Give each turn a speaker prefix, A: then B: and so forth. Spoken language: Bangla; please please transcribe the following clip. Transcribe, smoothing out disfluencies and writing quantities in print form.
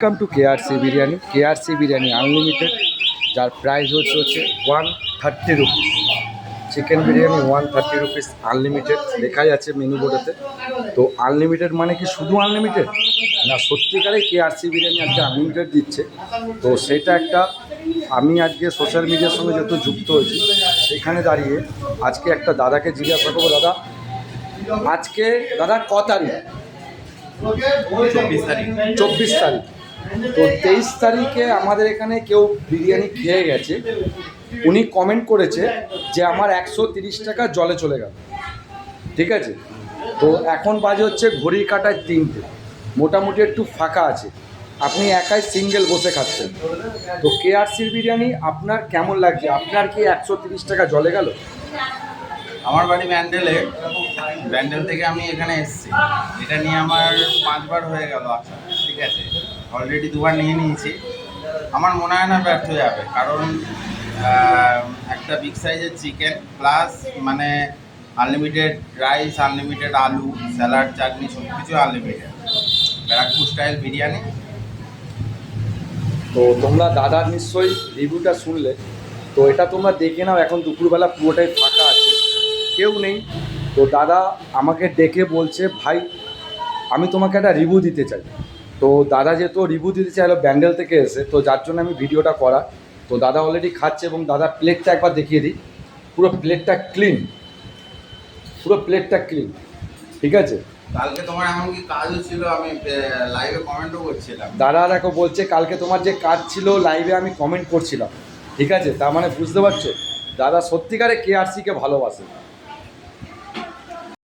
A: Welcome to KRC biryani. KRC biryani unlimited, যার প্রাইস হচ্ছে 130 rupees. Chicken biryani 130 rupees unlimited লেখাই আছে মেনু বোর্ডেতে। তো আনলিমিটেড মানে কি শুধু আনলিমিটেড না, সত্যিকারে কেআরসি বিরিয়ানি আজকে আনলিমিটেড দিচ্ছে। তো সেটা একটা, আমি আজকে সোশ্যাল মিডিয়ার সঙ্গে যেহেতু যুক্ত হয়েছি, সেখানে দাঁড়িয়ে আজকে একটা দাদাকে জিজ্ঞাসা করবো, দাদা আজকে দাদা ক তারিখ? 24 তারিখ। তো 23 তারিখে আমাদের এখানে কেউ বিরিয়ানি খেয়ে গেছে, উনি কমেন্ট করেছে যে আমার 130 টাকা জলে চলে গেল। ঠিক আছে, তো এখন বাজে হচ্ছে ঘড়ির কাঁটায় 3টে, মোটামুটি একটু ফাঁকা আছে, আপনি একাই সিঙ্গেল বসে খাচ্ছেন। তো কেআরসির বিরিয়ানি আপনার কেমন লাগছে? আপনার কি 130 টাকা জলে গেল?
B: আমার বাড়ি ব্যান্ডেলে, ব্যান্ডেল থেকে আমি এখানে এসেছি। এটা নিয়ে আমার 5বার হয়ে গেল আসা। ঠিক আছে, অলরেডি 2বার নিয়ে নিয়েছি। আমার মনে হয় না ব্যর্থ যাবে, কারণ একটা বিগ সাইজের চিকেন প্লাস মানে আনলিমিটেড রাইস, আনলিমিটেড আলু, স্যালাড, চাটনি, সব কিছু আনলিমিটেড। ব্যারাকপুর স্টাইল বিরিয়ানি।
A: তো তোমরা দাদার নিশ্চয়ই রিভিউটা শুনলে, তো এটা তোমরা দেখে নাও। এখন দুপুরবেলা পুরোটাই ফাঁকা আছে, কেউ নেই। তো দাদা আমাকে ডেকে বলছে, ভাই আমি তোমাকে একটা রিভিউ দিতে চাই। তো দাদা যেহেতু রিভিউ দিতে চাইলো ব্যান্ডেল থেকে এসে, তো যার জন্য আমি ভিডিওটা করা। তো দাদা অলরেডি খাচ্ছে, এবং দাদার প্লেটটা একবার দেখিয়ে দিই। পুরো প্লেটটা ক্লিন, পুরো প্লেটটা ক্লিন। ঠিক আছে,
B: কালকে তোমার এমনকি কাজও ছিল, আমি লাইভে কমেন্টও করছিলাম।
A: দাদা দেখো বলছে কালকে তোমার যে কাজ ছিল লাইভে আমি কমেন্ট করছিলাম। ঠিক আছে, তার মানে বুঝতে পারছো দাদা সত্যিকারে কেআরসিকে ভালোবাসে।